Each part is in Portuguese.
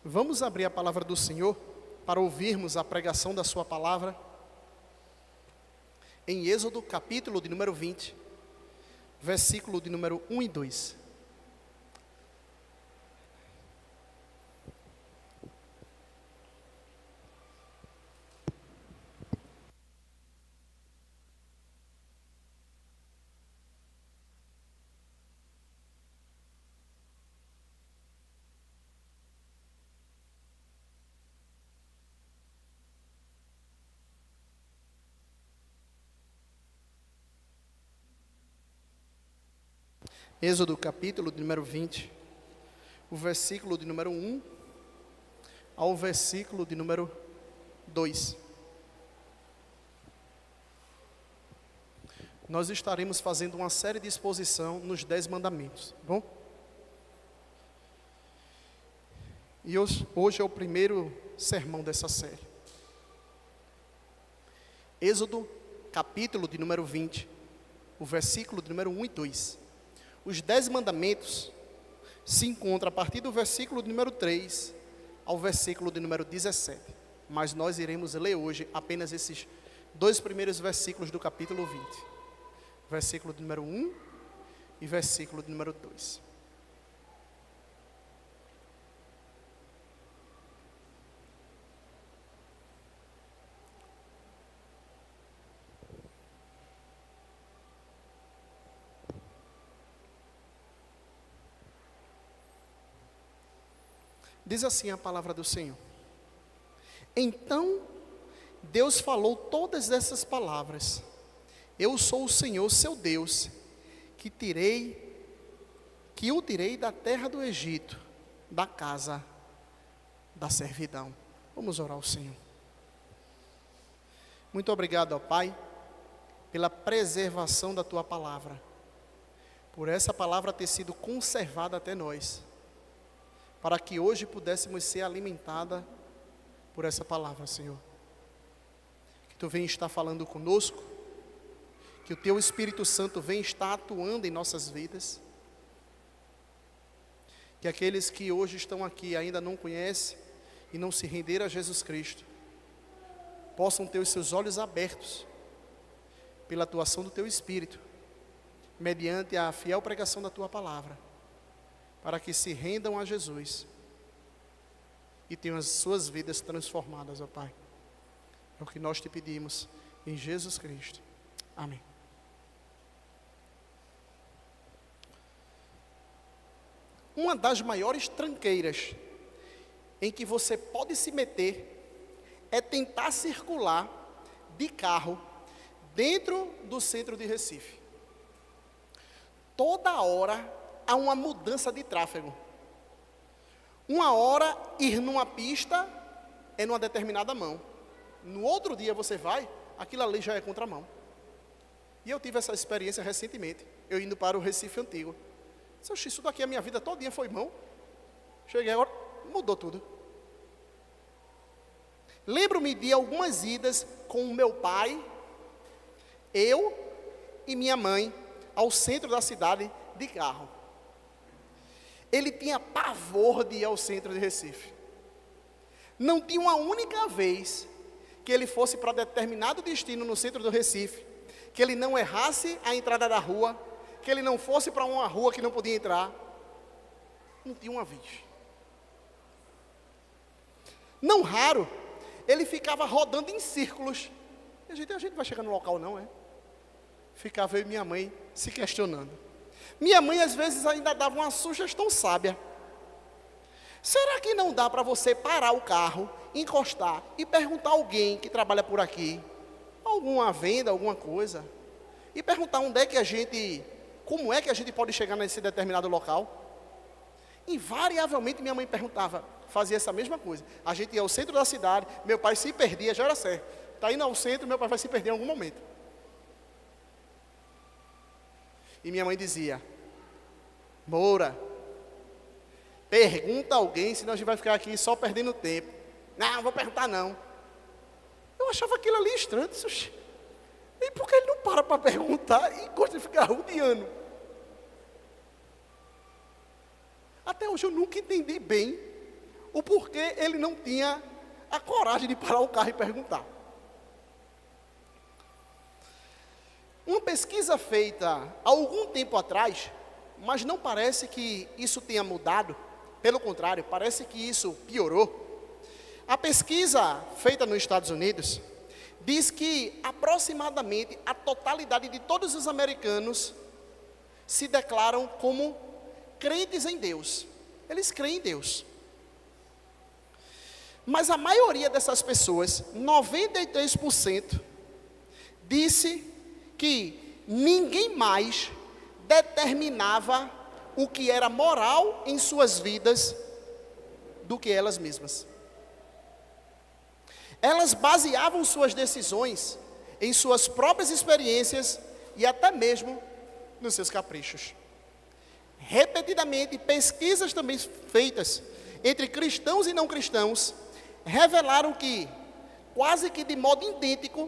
Vamos abrir a palavra do Senhor para ouvirmos a pregação da sua palavra em Êxodo, capítulo de número 20, versículo de número 1 e 2. Êxodo, capítulo de número 20, o versículo de número 1 ao versículo de número 2. Nós estaremos fazendo uma série de exposição nos 10 mandamentos, tá bom? E hoje é o primeiro sermão dessa série. Êxodo, capítulo de número 20, o versículo de número 1 e 2. Os 10 mandamentos se encontram a partir do versículo de número 3 ao versículo de número 17. Mas nós iremos ler hoje apenas esses dois primeiros versículos do capítulo 20. Versículo de número 1 e versículo de número 2. Diz assim a palavra do Senhor. Então Deus falou todas essas palavras. Eu sou o Senhor, seu Deus, que o tirei da terra do Egito, da casa da servidão. Vamos orar ao Senhor. Muito obrigado, ó Pai, pela preservação da Tua palavra, por essa palavra ter sido conservada até nós, para que hoje pudéssemos ser alimentada por essa palavra, Senhor. Que Tu venha estar falando conosco, que o Teu Espírito Santo venha estar atuando em nossas vidas, que aqueles que hoje estão aqui ainda não conhecem e não se renderam a Jesus Cristo, possam ter os seus olhos abertos pela atuação do Teu Espírito, mediante a fiel pregação da Tua palavra, para que se rendam a Jesus e tenham as suas vidas transformadas, ó Pai. É o que nós te pedimos, em Jesus Cristo. Amém. Uma das maiores tranqueiras em que você pode se meter é tentar circular de carro dentro do centro de Recife. Toda hora há uma mudança de tráfego. Uma hora ir numa pista é numa determinada mão. No outro dia você vai, aquilo ali já é contramão. E eu tive essa experiência recentemente, eu indo para o Recife Antigo. Disse, isso daqui a minha vida todinha foi mão. Cheguei agora, mudou tudo. Lembro-me de algumas idas com o meu pai, eu e minha mãe, ao centro da cidade de carro. Ele tinha pavor de ir ao centro de Recife. Não tinha uma única vez que ele fosse para determinado destino no centro do Recife, que ele não errasse a entrada da rua, que ele não fosse para uma rua que não podia entrar. Não tinha uma vez. Não raro, ele ficava rodando em círculos. A gente vai chegar no local não, é? Ficava eu e minha mãe se questionando. Minha mãe às vezes ainda dava uma sugestão sábia. Será que não dá para você parar o carro, encostar e perguntar a alguém que trabalha por aqui, alguma venda, alguma coisa, e perguntar como é que a gente pode chegar nesse determinado local? Invariavelmente minha mãe fazia essa mesma coisa. A gente ia ao centro da cidade, meu pai se perdia, já era certo. Está indo ao centro, meu pai vai se perder em algum momento. E minha mãe dizia, Moura, pergunta a alguém, senão a gente vai ficar aqui só perdendo tempo. Não vou perguntar não. Eu achava aquilo ali estranho. E por que ele não para perguntar e gosta de ficar rodeando? Até hoje eu nunca entendi bem o porquê ele não tinha a coragem de parar o carro e perguntar. Uma pesquisa feita há algum tempo atrás, mas não parece que isso tenha mudado, pelo contrário, parece que isso piorou. A pesquisa feita nos Estados Unidos diz que aproximadamente a totalidade de todos os americanos se declaram como crentes em Deus. Eles creem em Deus. Mas a maioria dessas pessoas, 93%, disse que ninguém mais determinava o que era moral em suas vidas do que elas mesmas. Elas baseavam suas decisões em suas próprias experiências e até mesmo nos seus caprichos. Repetidamente, pesquisas também feitas entre cristãos e não cristãos revelaram que, quase que de modo idêntico,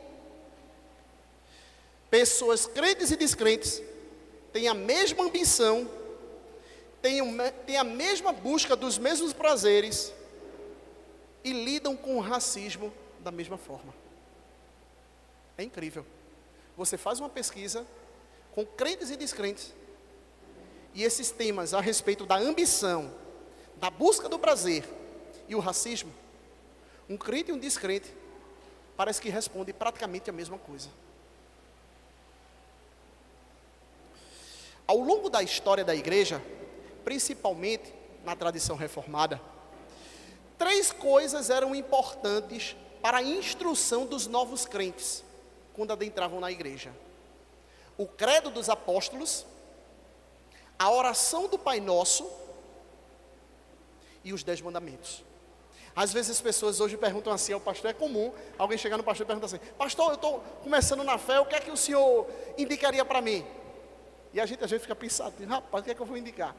pessoas crentes e descrentes têm a mesma ambição, têm a mesma busca dos mesmos prazeres e lidam com o racismo da mesma forma. É incrível. Você faz uma pesquisa com crentes e descrentes, e esses temas a respeito da ambição, da busca do prazer e o racismo, um crente e um descrente parece que respondem praticamente a mesma coisa. Ao longo da história da igreja, principalmente na tradição reformada, 3 coisas eram importantes para a instrução dos novos crentes, quando adentravam na igreja: o credo dos apóstolos, a oração do Pai Nosso e os 10 mandamentos. Às vezes as pessoas hoje perguntam assim ao pastor, é comum alguém chegar no pastor e perguntar assim: pastor, eu estou começando na fé, o que é que o senhor indicaria para mim? E a gente fica pensando, rapaz, o que é que eu vou indicar?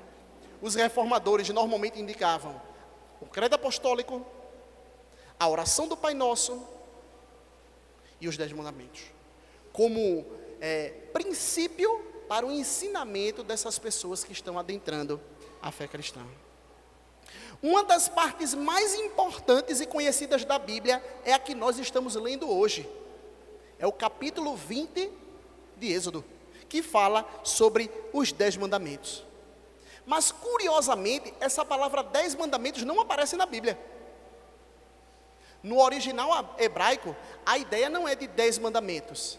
Os reformadores normalmente indicavam o credo apostólico, a oração do Pai Nosso e os 10 mandamentos, como princípio para o ensinamento dessas pessoas que estão adentrando a fé cristã. Uma das partes mais importantes e conhecidas da Bíblia é a que nós estamos lendo hoje. É o capítulo 20 de Êxodo, que fala sobre os 10 mandamentos. Mas, curiosamente, essa palavra 10 mandamentos não aparece na Bíblia. No original hebraico, a ideia não é de 10 mandamentos.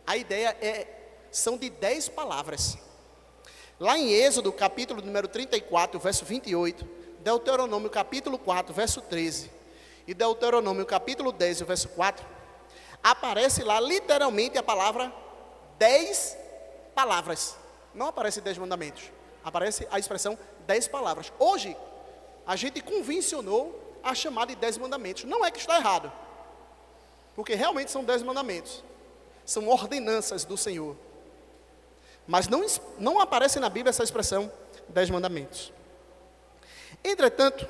A ideia são de 10 palavras. Lá em Êxodo, capítulo número 34, verso 28, Deuteronômio, capítulo 4, verso 13, e Deuteronômio, capítulo 10, verso 4, aparece lá literalmente a palavra 10 palavras. Não aparece 10 mandamentos. Aparece a expressão 10 palavras. Hoje, a gente convencionou a chamar de 10 mandamentos. Não é que está errado, porque realmente são 10 mandamentos. São ordenanças do Senhor. Mas não aparece na Bíblia essa expressão 10 mandamentos. Entretanto,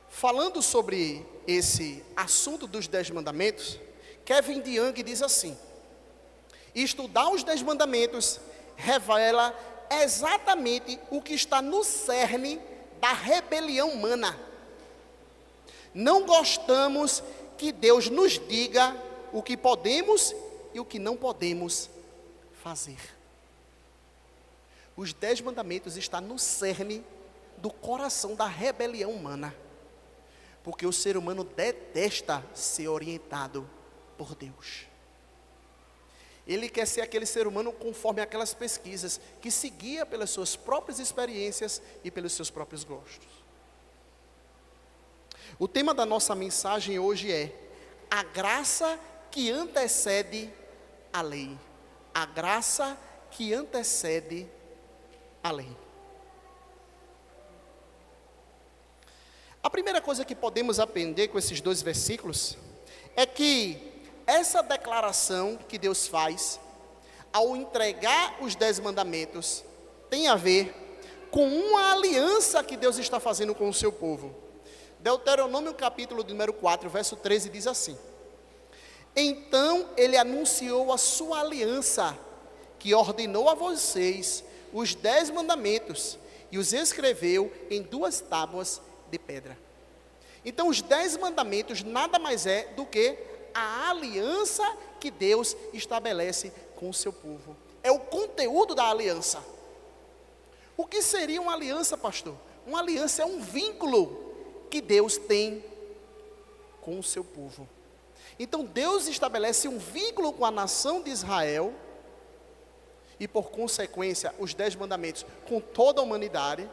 falando sobre esse assunto dos 10 mandamentos, Kevin DeYoung diz assim: estudar os 10 mandamentos revela exatamente o que está no cerne da rebelião humana. Não gostamos que Deus nos diga o que podemos e o que não podemos fazer. Os 10 mandamentos estão no cerne do coração da rebelião humana, porque o ser humano detesta ser orientado por Deus. Ele quer ser aquele ser humano conforme aquelas pesquisas, que se guia pelas suas próprias experiências e pelos seus próprios gostos. O tema da nossa mensagem hoje é a graça que antecede a lei. A graça que antecede a lei. A primeira coisa que podemos aprender com esses 2 versículos é que essa declaração que Deus faz ao entregar os 10 mandamentos tem a ver com uma aliança que Deus está fazendo com o seu povo. Deuteronômio capítulo número 4, verso 13 diz assim: então ele anunciou a sua aliança, que ordenou a vocês os 10 mandamentos, e os escreveu em 2 tábuas de pedra. Então, os 10 mandamentos nada mais é do que a aliança que Deus estabelece com o seu povo. É o conteúdo da aliança. O que seria uma aliança, pastor? Uma aliança é um vínculo que Deus tem com o seu povo. Então, Deus estabelece um vínculo com a nação de Israel e, por consequência, os 10 mandamentos com toda a humanidade,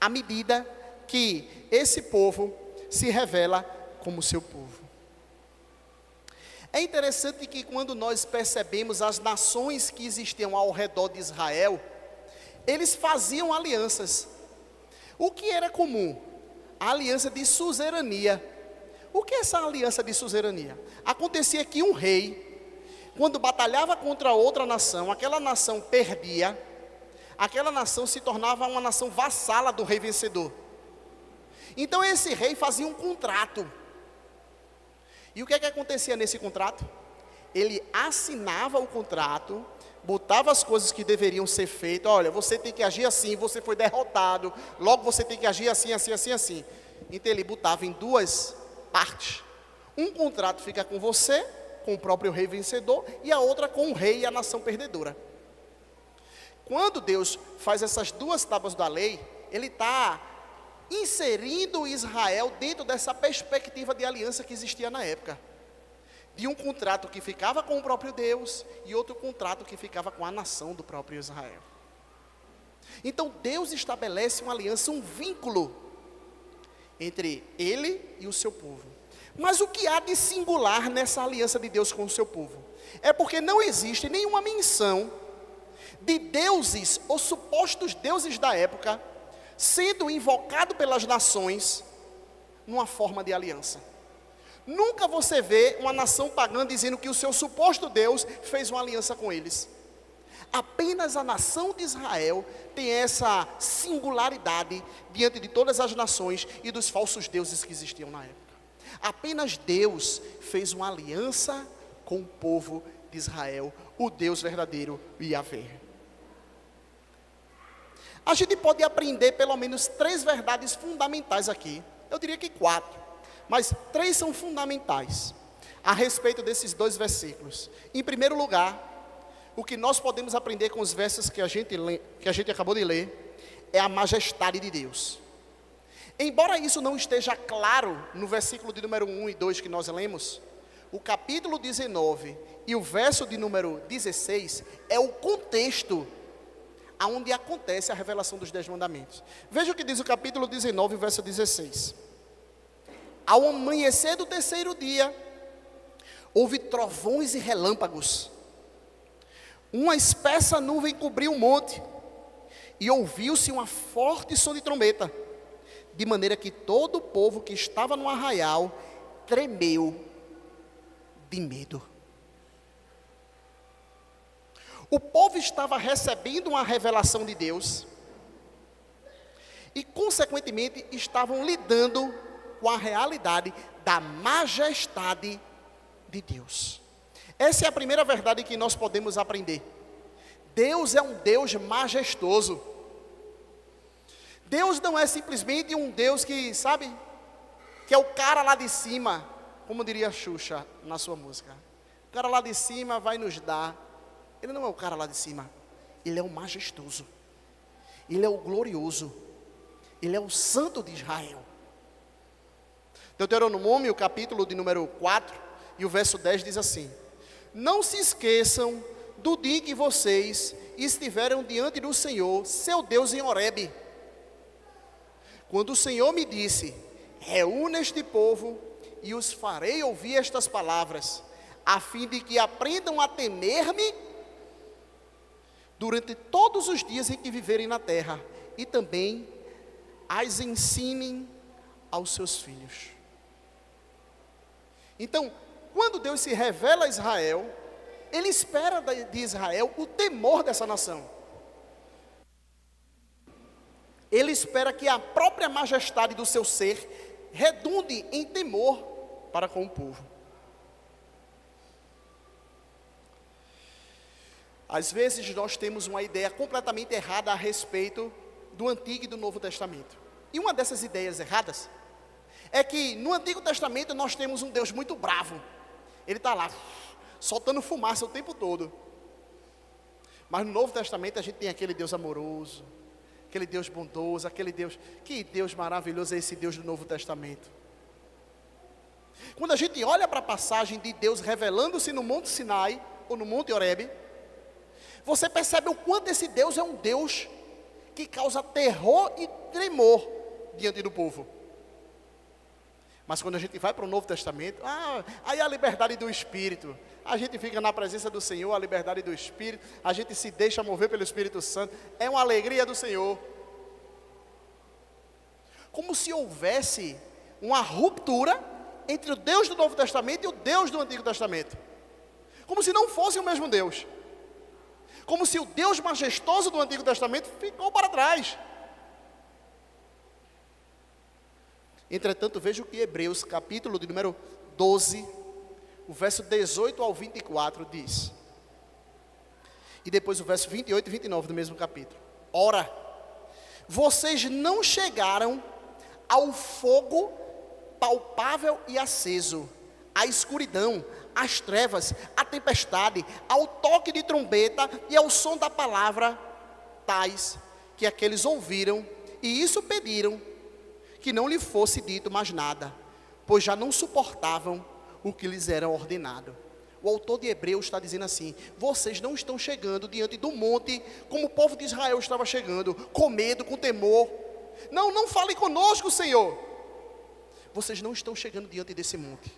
à medida que esse povo se revela como seu povo. É interessante que quando nós percebemos as nações que existiam ao redor de Israel, eles faziam alianças. O que era comum? A aliança de suzerania. O que é essa aliança de suzerania? Acontecia que um rei, quando batalhava contra outra nação, aquela nação perdia, aquela nação se tornava uma nação vassala do rei vencedor. Então esse rei fazia um contrato. E o que é que acontecia nesse contrato? Ele assinava o contrato, botava as coisas que deveriam ser feitas. Olha, você tem que agir assim, você foi derrotado, logo você tem que agir assim, assim, assim, assim. Então ele botava em 2 partes. Um contrato fica com você, com o próprio rei vencedor, e a outra com o rei e a nação perdedora. Quando Deus faz essas 2 tábuas da lei, Ele está inserindo Israel dentro dessa perspectiva de aliança que existia na época. De um contrato que ficava com o próprio Deus e outro contrato que ficava com a nação do próprio Israel. Então Deus estabelece uma aliança, um vínculo entre Ele e o seu povo. Mas o que há de singular nessa aliança de Deus com o seu povo? É porque não existe nenhuma menção de deuses ou supostos deuses da época sendo invocado pelas nações numa forma de aliança. Nunca você vê uma nação pagã dizendo que o seu suposto Deus fez uma aliança com eles. Apenas a nação de Israel tem essa singularidade diante de todas as nações e dos falsos deuses que existiam na época. Apenas Deus fez uma aliança com o povo de Israel, o Deus verdadeiro, Yahvé. A gente pode aprender pelo menos 3 verdades fundamentais aqui. Eu diria que 4, mas 3 são fundamentais a respeito desses 2 versículos. Em primeiro lugar, o que nós podemos aprender com os versos que a gente acabou de ler é a majestade de Deus. Embora isso não esteja claro no versículo de número 1 e 2 que nós lemos, o capítulo 19 e o verso de número 16 é o contexto aonde acontece a revelação dos 10 mandamentos. Veja o que diz o capítulo 19, verso 16. Ao amanhecer do 3º dia, houve trovões e relâmpagos. Uma espessa nuvem cobriu o monte, e ouviu-se uma forte som de trombeta, de maneira que todo o povo que estava no arraial tremeu de medo. O povo estava recebendo uma revelação de Deus e, consequentemente, estavam lidando com a realidade da majestade de Deus. Essa é a primeira verdade que nós podemos aprender. Deus é um Deus majestoso. Deus não é simplesmente um Deus que, sabe, que é o cara lá de cima, como diria Xuxa na sua música. O cara lá de cima vai nos dar. Ele não é o cara lá de cima, Ele é o majestoso, Ele é o glorioso, Ele é o santo de Israel. Deuteronômio, capítulo de número 4 e o verso 10 diz assim: não se esqueçam do dia que vocês estiveram diante do Senhor, seu Deus, em Horebe, quando o Senhor me disse: reúna este povo e os farei ouvir estas palavras, a fim de que aprendam a temer-me durante todos os dias em que viverem na terra, e também as ensinem aos seus filhos. Então, quando Deus se revela a Israel, Ele espera de Israel o temor dessa nação. Ele espera que a própria majestade do seu ser redunde em temor para com o povo. Às vezes nós temos uma ideia completamente errada a respeito do Antigo e do Novo Testamento. E uma dessas ideias erradas é que no Antigo Testamento nós temos um Deus muito bravo. Ele está lá, soltando fumaça o tempo todo. Mas no Novo Testamento a gente tem aquele Deus amoroso, aquele Deus bondoso, aquele Deus... Que Deus maravilhoso é esse Deus do Novo Testamento. Quando a gente olha para a passagem de Deus revelando-se no Monte Sinai, ou no Monte Horebe, você percebe o quanto esse Deus é um Deus que causa terror e tremor diante do povo. Mas quando a gente vai para o Novo Testamento, aí a liberdade do Espírito. A gente fica na presença do Senhor, a liberdade do Espírito. A gente se deixa mover pelo Espírito Santo. É uma alegria do Senhor. Como se houvesse uma ruptura entre o Deus do Novo Testamento e o Deus do Antigo Testamento. Como se não fosse o mesmo Deus. Como se o Deus majestoso do Antigo Testamento ficou para trás. Entretanto, veja o que Hebreus, capítulo de número 12, o verso 18 ao 24 diz. E depois o verso 28 e 29 do mesmo capítulo. Ora, vocês não chegaram ao fogo palpável e aceso, à escuridão, às trevas, à tempestade, ao toque de trombeta e ao som da palavra, tais que aqueles ouviram, e isso pediram, que não lhe fosse dito mais nada, pois já não suportavam o que lhes era ordenado. O autor de Hebreus está dizendo assim: vocês não estão chegando diante do monte, como o povo de Israel estava chegando, com medo, com temor. Não fale conosco, Senhor. Vocês não estão chegando diante desse monte.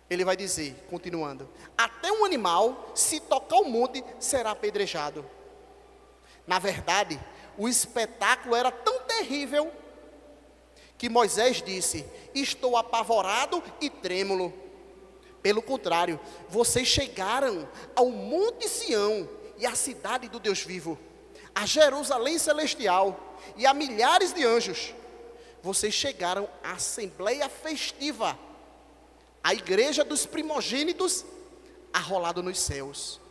Ele vai dizer, continuando: até um animal, se tocar o monte, será apedrejado. Na verdade, o espetáculo era tão terrível que Moisés disse: estou apavorado e trêmulo. Pelo contrário, vocês chegaram ao Monte Sião e à cidade do Deus vivo, a Jerusalém celestial e a milhares de anjos. Vocês chegaram à assembleia festiva, a igreja dos primogênitos arrolado nos céus.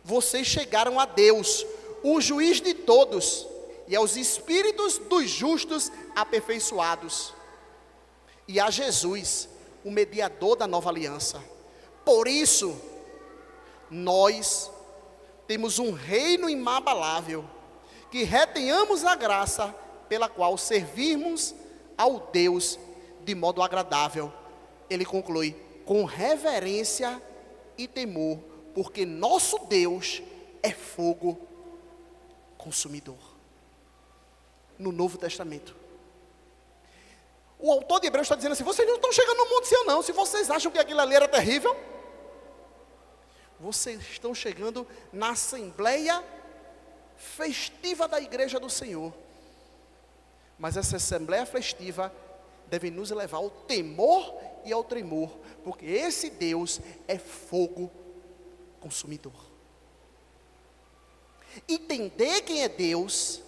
Vocês chegaram a Deus, o juiz de todos, e aos espíritos dos justos aperfeiçoados, e a Jesus, o mediador da nova aliança. Por isso, nós temos um reino inabalável, que retenhamos a graça pela qual servimos ao Deus de modo agradável. Ele conclui: com reverência e temor, porque nosso Deus é fogo consumidor. No Novo Testamento, o autor de Hebreus está dizendo assim: vocês não estão chegando no Monte Sião não. Se vocês acham que aquilo ali era terrível, vocês estão chegando na assembleia festiva da igreja do Senhor. Mas essa assembleia festiva deve nos levar ao temor e ao tremor, porque esse Deus é fogo consumidor. Entender quem é Deus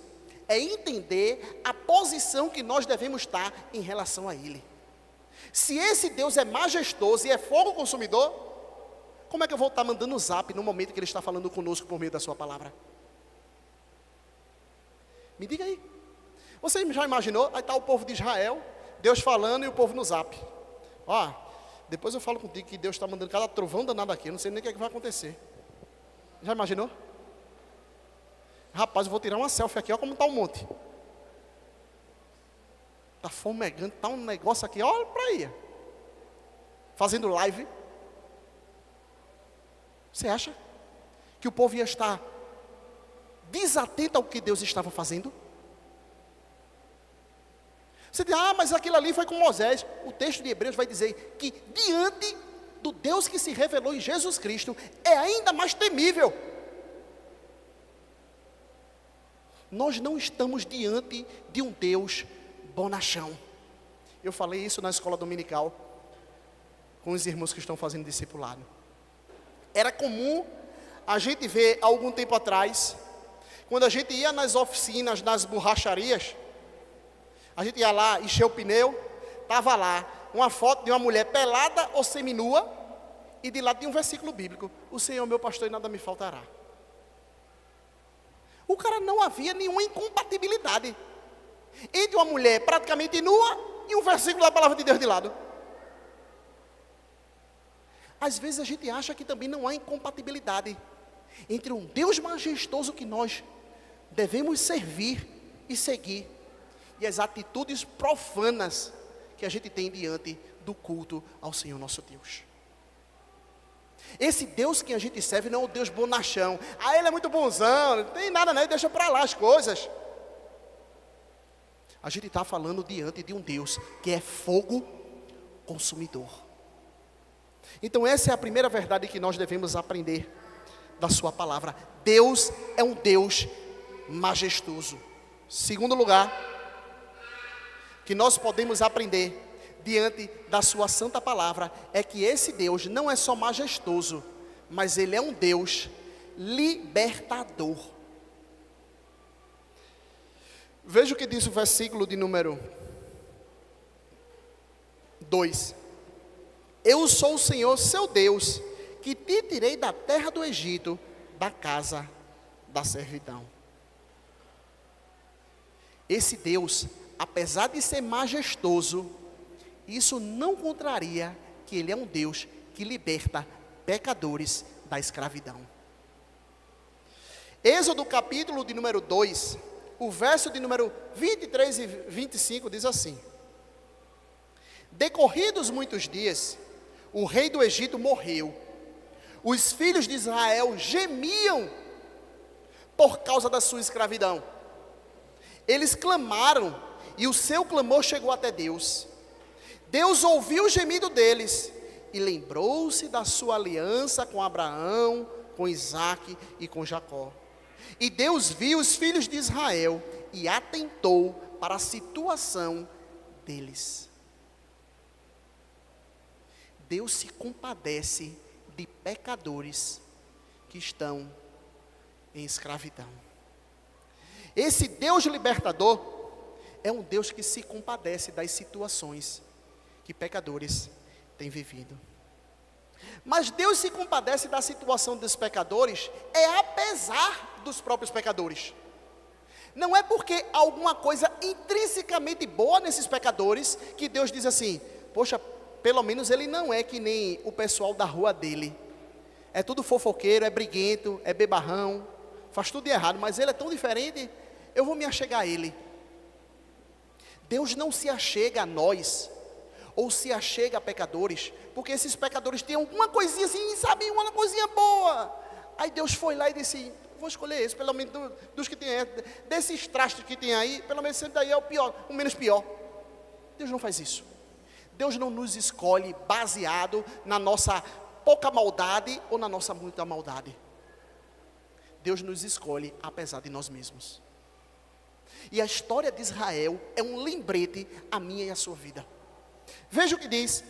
é entender a posição que nós devemos estar em relação a Ele. Se esse Deus é majestoso e é fogo consumidor, como é que eu vou estar mandando um zap no momento que Ele está falando conosco por meio da sua palavra? Me diga aí. Você já imaginou? Aí está o povo de Israel, Deus falando e o povo no zap. Depois eu falo contigo que Deus está mandando cada trovão danado aqui, eu não sei nem o que vai acontecer. Já imaginou? Rapaz, eu vou tirar uma selfie aqui, olha como está o monte. Está fumegando, está um negócio aqui, olha para aí. Fazendo live. Você acha que o povo ia estar desatento ao que Deus estava fazendo? Você diz: mas aquilo ali foi com Moisés. O texto de Hebreus vai dizer que diante do Deus que se revelou em Jesus Cristo, é ainda mais temível. Nós não estamos diante de um Deus bonachão. Eu falei isso na escola dominical, com os irmãos que estão fazendo discipulado. Era comum a gente ver, há algum tempo atrás, quando a gente ia nas oficinas, nas borracharias, a gente ia lá, encher o pneu, estava lá uma foto de uma mulher pelada ou seminua, e de lá tinha um versículo bíblico: o Senhor é meu pastor e nada me faltará. O cara, não havia nenhuma incompatibilidade. entre uma mulher praticamente nua e um versículo da palavra de Deus de lado. Às vezes a gente acha que também não há incompatibilidade entre um Deus majestoso que nós devemos servir e seguir, e as atitudes profanas que a gente tem diante do culto ao Senhor nosso Deus. Esse Deus que a gente serve não é o Deus bonachão. Ah, ele é muito bonzão, não tem nada não, deixa para lá as coisas. A gente está falando diante de um Deus que é fogo consumidor. Então essa é a primeira verdade que nós devemos aprender da sua palavra. Deus é um Deus majestoso. Segundo lugar, que nós podemos aprender diante da sua santa palavra, é que esse Deus não é só majestoso, mas ele é um Deus libertador. Veja o que diz o versículo de número 2. Eu sou o Senhor, seu Deus, que te tirei da terra do Egito, da casa da servidão. Esse Deus, apesar de ser majestoso, isso não contraria que ele é um Deus que liberta pecadores da escravidão. Êxodo capítulo de número 2, o verso de número 23 e 25 diz assim: decorridos muitos dias, o rei do Egito morreu. Os filhos de Israel gemiam por causa da sua escravidão. Eles clamaram e o seu clamor chegou até Deus. Deus ouviu o gemido deles e lembrou-se da sua aliança com Abraão, com Isaque e com Jacó. E Deus viu os filhos de Israel e atentou para a situação deles. Deus se compadece de pecadores que estão em escravidão. Esse Deus libertador é um Deus que se compadece das situações que pecadores têm vivido. Mas Deus se compadece da situação dos pecadores apesar dos próprios pecadores. Não é porque há alguma coisa intrinsecamente boa nesses pecadores que Deus diz assim: poxa, pelo menos ele não é que nem o pessoal da rua dele. É tudo fofoqueiro, é briguento, é bebarrão, faz tudo de errado, mas ele é tão diferente, eu vou me achegar a ele. Deus não se achega a nós, ou se achega a pecadores, porque esses pecadores têm alguma coisinha assim, sabe, uma coisinha boa. Aí Deus foi lá e disse: vou escolher esse, pelo menos dos que tem, desses trastes que tem aí, pelo menos esse daí é o pior, o menos pior. Deus não faz isso. Deus não nos escolhe baseado na nossa pouca maldade ou na nossa muita maldade. Deus nos escolhe apesar de nós mesmos. E a história de Israel é um lembrete a minha e a sua vida. Veja o que diz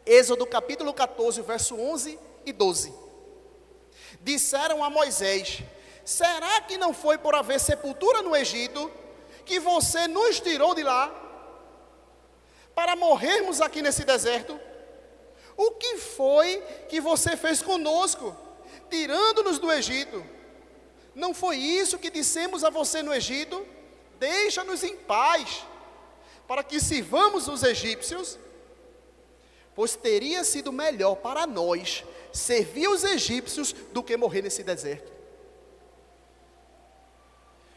Êxodo capítulo 14, verso 11 e 12. Disseram a Moisés: será que não foi por haver sepultura no Egito que você nos tirou de lá para morrermos aqui nesse deserto? O que foi que você fez conosco, tirando-nos do Egito? Não foi isso que dissemos a você no Egito? Deixa-nos em paz, para que sirvamos os egípcios, pois teria sido melhor para nós servir os egípcios do que morrer nesse deserto.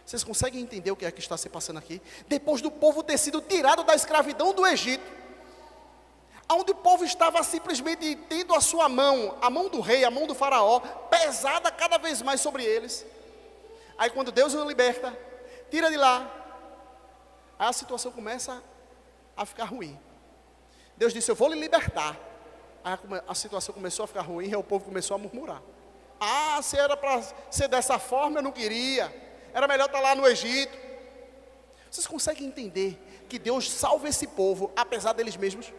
Vocês conseguem entender o que é que está se passando aqui? Depois do povo ter sido tirado da escravidão do Egito, onde o povo estava simplesmente tendo a sua mão, a mão do rei, a mão do faraó, pesada cada vez mais sobre eles. Aí quando Deus os liberta, tira de lá, aí a situação começa a ficar ruim. Deus disse: eu vou lhe libertar. Aí a situação começou a ficar ruim e o povo começou a murmurar: ah, se era para ser dessa forma, eu não queria, era melhor estar lá no Egito. Vocês conseguem entender que Deus salva esse povo apesar deles mesmos?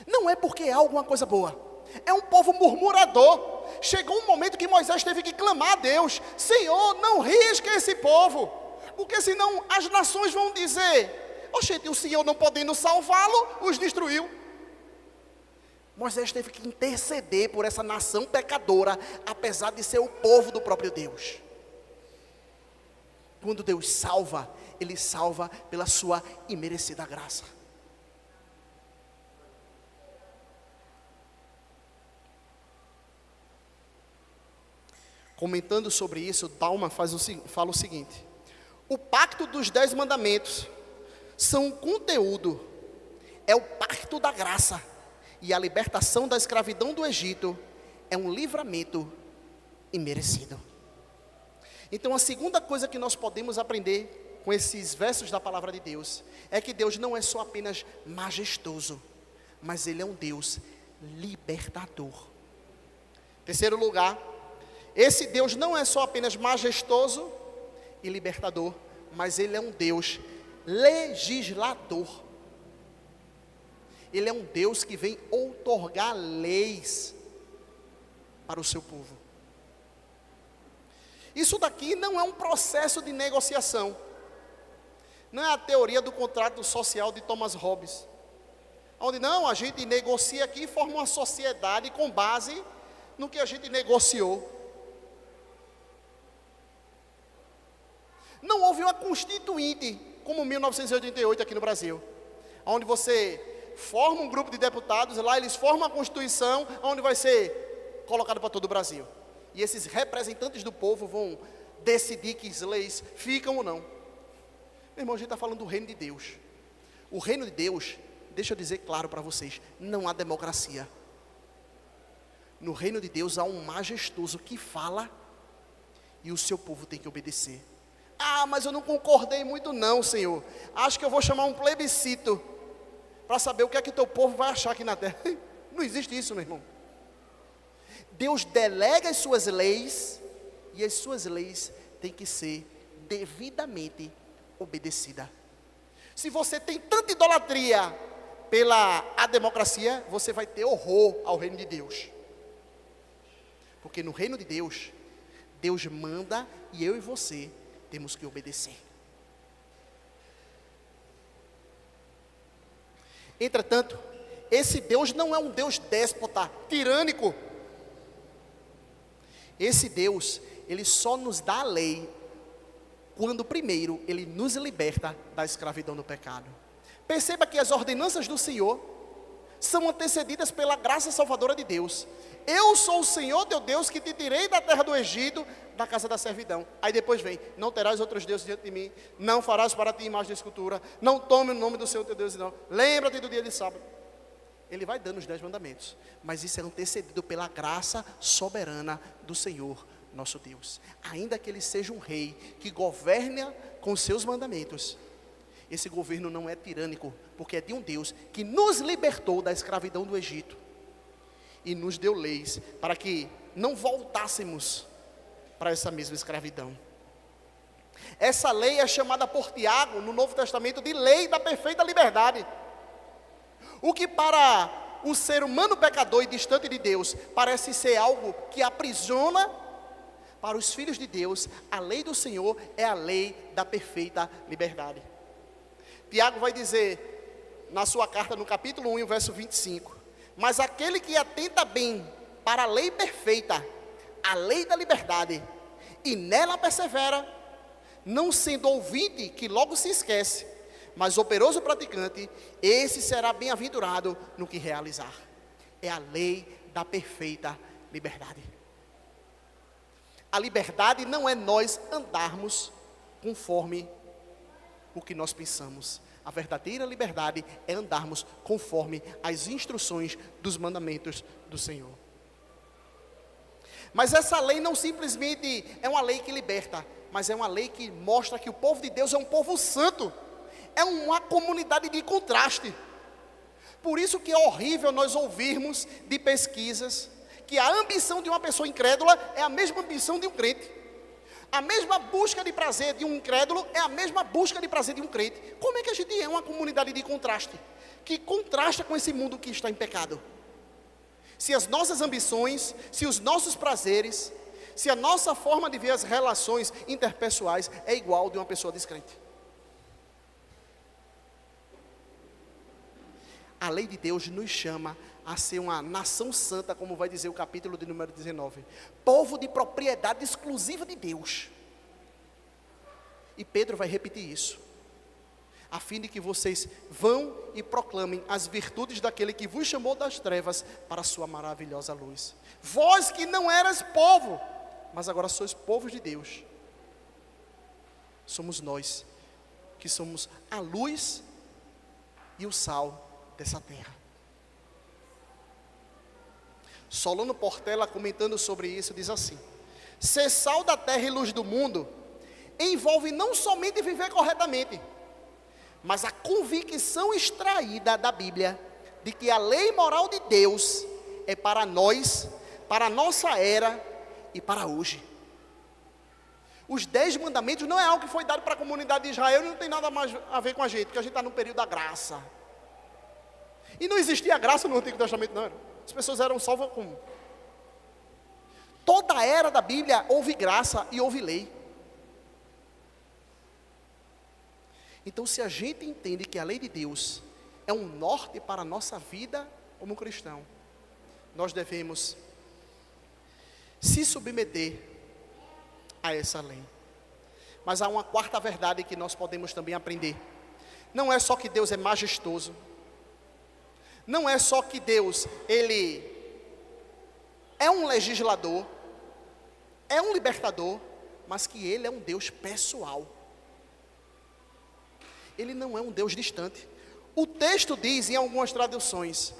Não é porque é alguma coisa boa, é um povo murmurador. Chegou um momento que Moisés teve que clamar a Deus: Senhor, não risque esse povo, porque senão as nações vão dizer: oxente, o Senhor não podendo salvá-lo, os destruiu. Moisés teve que interceder por essa nação pecadora, apesar de ser o povo do próprio Deus. Quando Deus salva, Ele salva pela sua imerecida graça. Comentando sobre isso, Talma fala o seguinte: o pacto dos 10 mandamentos são um conteúdo, é o pacto da graça, e a libertação da escravidão do Egito é um livramento imerecido. Então a segunda coisa que nós podemos aprender com esses versos da palavra de Deus é que Deus não é só apenas majestoso, mas Ele é um Deus libertador. Terceiro lugar, esse Deus não é só apenas majestoso e libertador, mas Ele é um Deus legislador. Ele é um Deus que vem outorgar leis para o seu povo. Isso daqui não é um processo de negociação. Não é a teoria do contrato social de Thomas Hobbes, onde não, a gente negocia aqui e forma uma sociedade com base no que a gente negociou. Não houve uma constituinte como 1988 aqui no Brasil, onde você forma um grupo de deputados, lá eles formam a Constituição, onde vai ser colocado para todo o Brasil. E esses representantes do povo vão decidir que as leis ficam ou não. Meu irmão, a gente está falando do reino de Deus. O reino de Deus, deixa eu dizer claro para vocês, não há democracia. No reino de Deus há um majestoso que fala e o seu povo tem que obedecer. Ah, mas eu não concordei muito não, Senhor. Acho que eu vou chamar um plebiscito para saber o que é que teu povo vai achar aqui na terra. Não existe isso, meu irmão. Deus delega as suas leis e as suas leis têm que ser devidamente obedecidas. Se você tem tanta idolatria pela a democracia, você vai ter horror ao reino de Deus. Porque no reino de Deus, Deus manda e eu e você temos que obedecer. Entretanto, esse Deus não é um Deus déspota, tirânico. Esse Deus, Ele só nos dá a lei quando primeiro Ele nos liberta da escravidão do pecado. Perceba que as ordenanças do Senhor são antecedidas pela graça salvadora de Deus. Eu sou o Senhor teu Deus que te tirei da terra do Egito, da casa da servidão. Aí depois vem, não terás outros deuses diante de mim, não farás para ti imagem de escultura, não tome o nome do Senhor teu Deus, não. Lembra-te do dia de sábado. Ele vai dando os 10 mandamentos, mas isso é antecedido pela graça soberana do Senhor, nosso Deus. Ainda que Ele seja um rei que governa com seus mandamentos, esse governo não é tirânico, porque é de um Deus que nos libertou da escravidão do Egito e nos deu leis para que não voltássemos para essa mesma escravidão. Essa lei é chamada por Tiago, no Novo Testamento, de lei da perfeita liberdade. O que para o ser humano pecador e distante de Deus parece ser algo que aprisiona, para os filhos de Deus, a lei do Senhor é a lei da perfeita liberdade. Tiago vai dizer na sua carta no capítulo 1, verso 25: mas aquele que atenta bem para a lei perfeita, a lei da liberdade, e nela persevera, não sendo ouvinte que logo se esquece, mas operoso praticante, esse será bem-aventurado no que realizar. É a lei da perfeita liberdade. A liberdade não é nós andarmos conforme o que nós pensamos. A verdadeira liberdade é andarmos conforme as instruções dos mandamentos do Senhor. Mas essa lei não simplesmente é uma lei que liberta, mas é uma lei que mostra que o povo de Deus é um povo santo. É uma comunidade de contraste. Por isso que é horrível nós ouvirmos de pesquisas que a ambição de uma pessoa incrédula é a mesma ambição de um crente. A mesma busca de prazer de um incrédulo é a mesma busca de prazer de um crente. Como é que a gente é uma comunidade de contraste? Que contrasta com esse mundo que está em pecado. Se as nossas ambições, se os nossos prazeres, se a nossa forma de ver as relações interpessoais é igual de uma pessoa descrente. A lei de Deus nos chama a ser uma nação santa, como vai dizer o capítulo de número 19. Povo de propriedade exclusiva de Deus. E Pedro vai repetir isso, a fim de que vocês vão e proclamem as virtudes daquele que vos chamou das trevas para a sua maravilhosa luz. Vós que não eras povo, mas agora sois povo de Deus. Somos nós, que somos a luz e o sal dessa terra. Solano Portela, comentando sobre isso, diz assim: ser sal da terra e luz do mundo envolve não somente viver corretamente, mas a convicção extraída da Bíblia de que a lei moral de Deus é para nós, para a nossa era e para hoje. Os 10 mandamentos não é algo que foi dado para a comunidade de Israel e não tem nada mais a ver com a gente, porque a gente está no período da graça. E não existia graça no Antigo Testamento, não. As pessoas eram salvas como? Toda a era da Bíblia houve graça e houve lei. Então, se a gente entende que a lei de Deus é um norte para a nossa vida como cristão, nós devemos se submeter a essa lei. Mas há uma quarta verdade que nós podemos também aprender. Não é só que Deus é majestoso, não é só que Deus, Ele é um legislador, é um libertador, mas que Ele é um Deus pessoal. Ele não é um Deus distante. O texto diz em algumas traduções: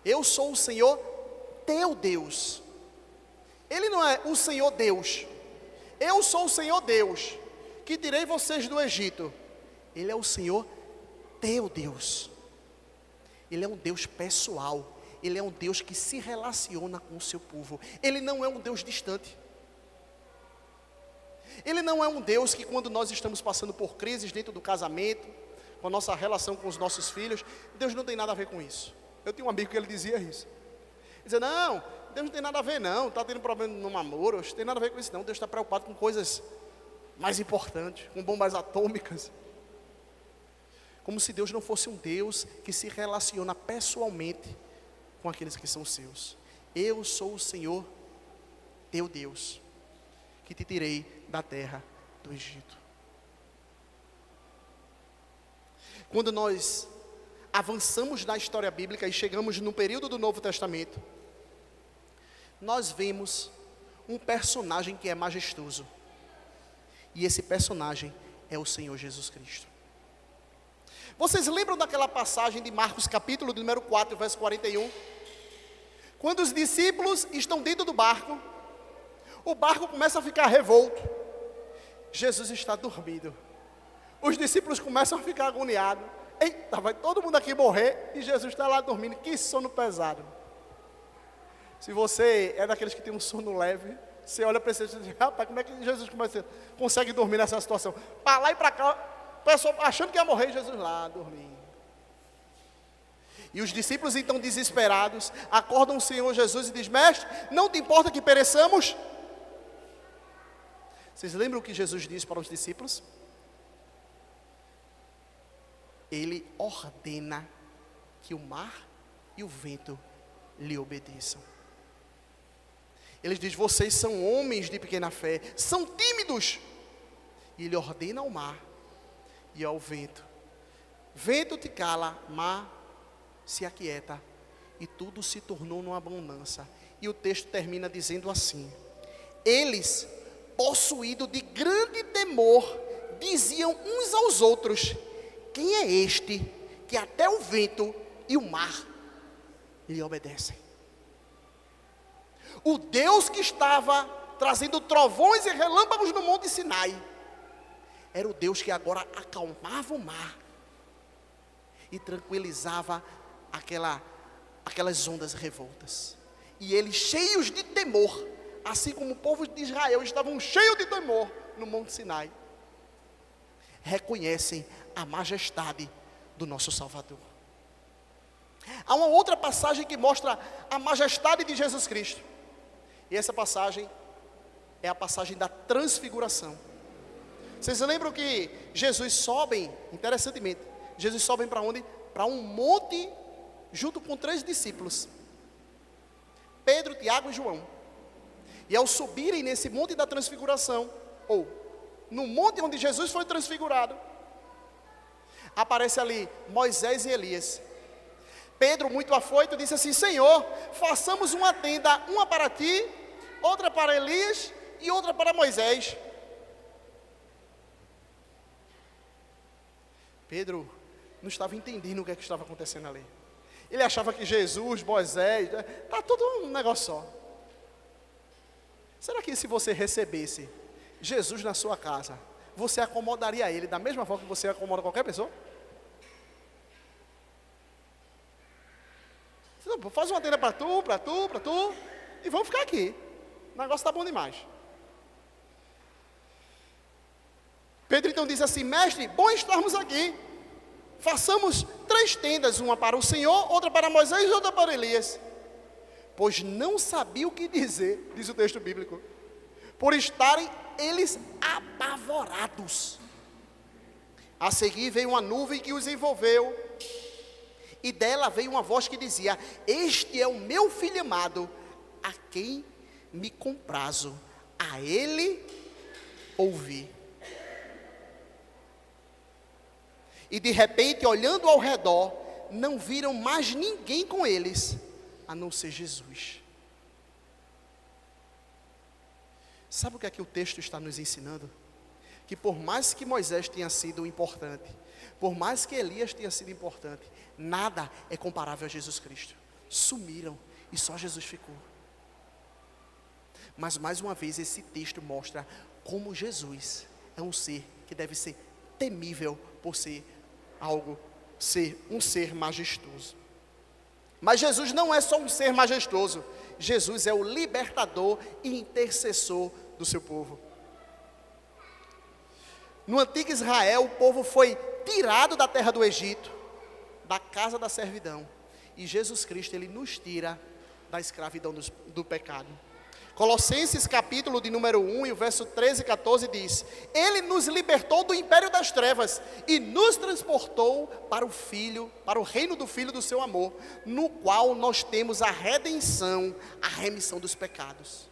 eu sou o Senhor teu Deus. Ele não é o Senhor Deus. Eu sou o Senhor Deus, que tirei vocês do Egito. Ele é o Senhor teu Deus. Ele é um Deus pessoal. Ele é um Deus que se relaciona com o seu povo. Ele não é um Deus distante. Ele não é um Deus que, quando nós estamos passando por crises dentro do casamento, com a nossa relação com os nossos filhos, Deus não tem nada a ver com isso. Eu tinha um amigo que ele dizia isso. Ele dizia: não, Deus não tem nada a ver não, está tendo problema no namoro, não tem nada a ver com isso não. Deus está preocupado com coisas mais importantes, com bombas atômicas. Como se Deus não fosse um Deus que se relaciona pessoalmente com aqueles que são seus. Eu sou o Senhor teu Deus, que te tirei da terra do Egito. Quando nós avançamos na história bíblica e chegamos no período do Novo Testamento, nós vemos um personagem que é majestoso. E esse personagem é o Senhor Jesus Cristo. Vocês lembram daquela passagem de Marcos capítulo número 4, verso 41? Quando os discípulos estão dentro do barco, o barco começa a ficar revolto. Jesus está dormindo. Os discípulos começam a ficar agoniados. Eita, vai todo mundo aqui morrer e Jesus está lá dormindo. Que sono pesado. Se você é daqueles que tem um sono leve, você olha para esse e diz: rapaz, como é que Jesus consegue dormir nessa situação? Para lá e para cá, o pessoal achando que ia morrer, Jesus lá dormindo. E os discípulos então desesperados, acordam o Senhor Jesus e diz: mestre, não te importa que pereçamos? Vocês lembram o que Jesus disse para os discípulos? Ele ordena que o mar e o vento lhe obedeçam. Ele diz: vocês são homens de pequena fé, são tímidos. E ele ordena ao mar e ao vento: vento te cala, mar se aquieta. E tudo se tornou numa abundância. E o texto termina dizendo assim: eles, possuídos de grande temor, diziam uns aos outros: quem é este que até o vento e o mar lhe obedecem? O Deus que estava trazendo trovões e relâmpagos no monte Sinai era o Deus que agora acalmava o mar e tranquilizava aquelas ondas revoltas. E eles, cheios de temor, assim como o povo de Israel estavam cheios de temor no monte Sinai, reconhecem a majestade do nosso Salvador. Há uma outra passagem que mostra a majestade de Jesus Cristo. E essa passagem é a passagem da transfiguração. Vocês lembram que Jesus sobe, interessantemente, Jesus sobe para onde? Para um monte, junto com 3 discípulos, Pedro, Tiago e João. E ao subirem nesse monte da transfiguração, ou no monte onde Jesus foi transfigurado, aparece ali Moisés e Elias. Pedro, muito afoito, disse assim: Senhor, façamos uma tenda, uma para ti, outra para Elias e outra para Moisés. Pedro não estava entendendo o que estava acontecendo ali. Ele achava que Jesus, Moisés, está tudo um negócio só. Será que se você recebesse Jesus na sua casa, você acomodaria ele da mesma forma que você acomoda qualquer pessoa? Não, faz uma tenda para tu, e vamos ficar aqui. O negócio está bom demais. Pedro então diz assim: mestre, bom estarmos aqui. Façamos 3 tendas, uma para o Senhor, outra para Moisés e outra para Elias. Pois não sabia o que dizer, diz o texto bíblico, por estarem eles apavorados. A seguir veio uma nuvem que os envolveu, e dela veio uma voz que dizia: este é o meu filho amado, a quem me comprazo, a ele ouvi. E de repente, olhando ao redor, não viram mais ninguém com eles, a não ser Jesus. Sabe o que é que o texto está nos ensinando? Que por mais que Moisés tenha sido importante, por mais que Elias tenha sido importante, nada é comparável a Jesus Cristo. Sumiram e só Jesus ficou. Mas mais uma vez esse texto mostra como Jesus é um ser que deve ser temível por ser um ser majestoso. Mas Jesus não é só um ser majestoso, Jesus é o libertador e intercessor do seu povo. No antigo Israel, o povo foi tirado da terra do Egito, da casa da servidão, e Jesus Cristo, ele nos tira da escravidão do pecado. Colossenses capítulo de número 1 e o verso 13 e 14 diz: ele nos libertou do império das trevas e nos transportou para o reino do Filho do seu amor, no qual nós temos a redenção, a remissão dos pecados.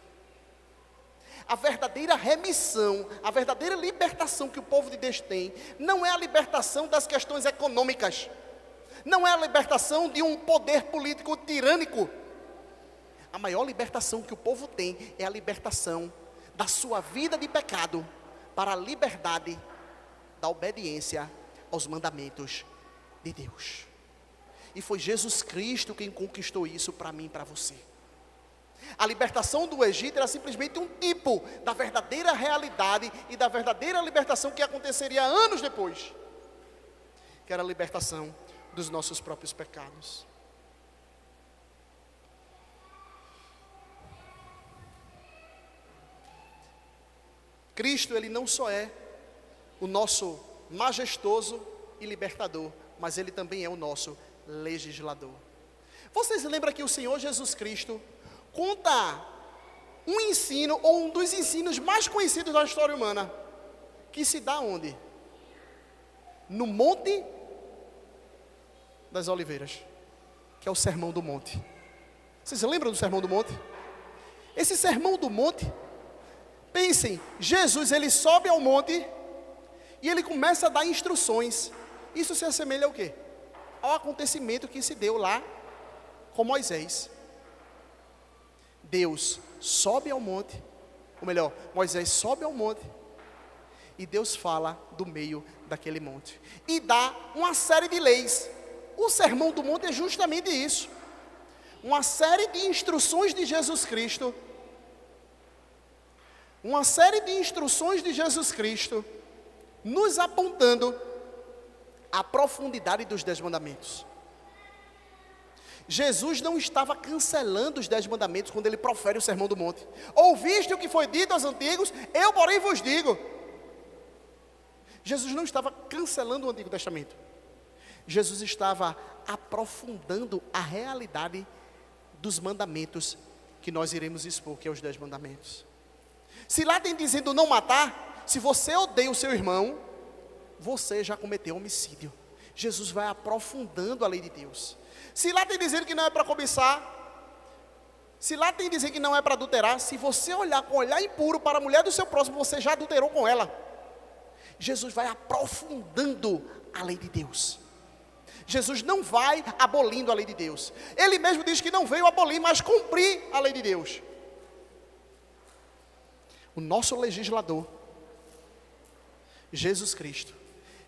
A verdadeira remissão, a verdadeira libertação que o povo de Deus tem, não é a libertação das questões econômicas, não é a libertação de um poder político tirânico. A maior libertação que o povo tem é a libertação da sua vida de pecado para a liberdade da obediência aos mandamentos de Deus. E foi Jesus Cristo quem conquistou isso para mim e para você. A libertação do Egito era simplesmente um tipo da verdadeira realidade e da verdadeira libertação que aconteceria anos depois, que era a libertação dos nossos próprios pecados. Cristo, ele não só é o nosso majestoso e libertador, mas ele também é o nosso legislador. Vocês lembram que o Senhor Jesus Cristo conta um ensino, ou um dos ensinos mais conhecidos da história humana, que se dá onde? No Monte das Oliveiras, que é o Sermão do Monte. Vocês lembram do Sermão do Monte? Esse Sermão do Monte, pensem, Jesus, ele sobe ao monte e ele começa a dar instruções. Isso se assemelha ao quê? Ao acontecimento que se deu lá com Moisés. Deus sobe ao monte, ou melhor, Moisés sobe ao monte e Deus fala do meio daquele monte e dá uma série de leis. O Sermão do Monte é justamente isso, uma série de instruções de Jesus Cristo. Uma série de instruções de Jesus Cristo, nos apontando a profundidade dos 10 mandamentos. Jesus não estava cancelando os 10 mandamentos quando ele profere o Sermão do Monte. Ouviste o que foi dito aos antigos, eu porém vos digo. Jesus não estava cancelando o Antigo Testamento. Jesus estava aprofundando a realidade dos mandamentos que nós iremos expor, que é os 10 mandamentos. Se lá tem dizendo não matar, se você odeia o seu irmão, você já cometeu homicídio. Jesus vai aprofundando a lei de Deus. Se lá tem dizendo que não é para cobiçar, se lá tem dizendo que não é para adulterar, se você olhar com olhar impuro para a mulher do seu próximo, você já adulterou com ela. Jesus vai aprofundando a lei de Deus. Jesus não vai abolindo a lei de Deus. Ele mesmo diz que não veio abolir, mas cumprir a lei de Deus. O nosso legislador, Jesus Cristo,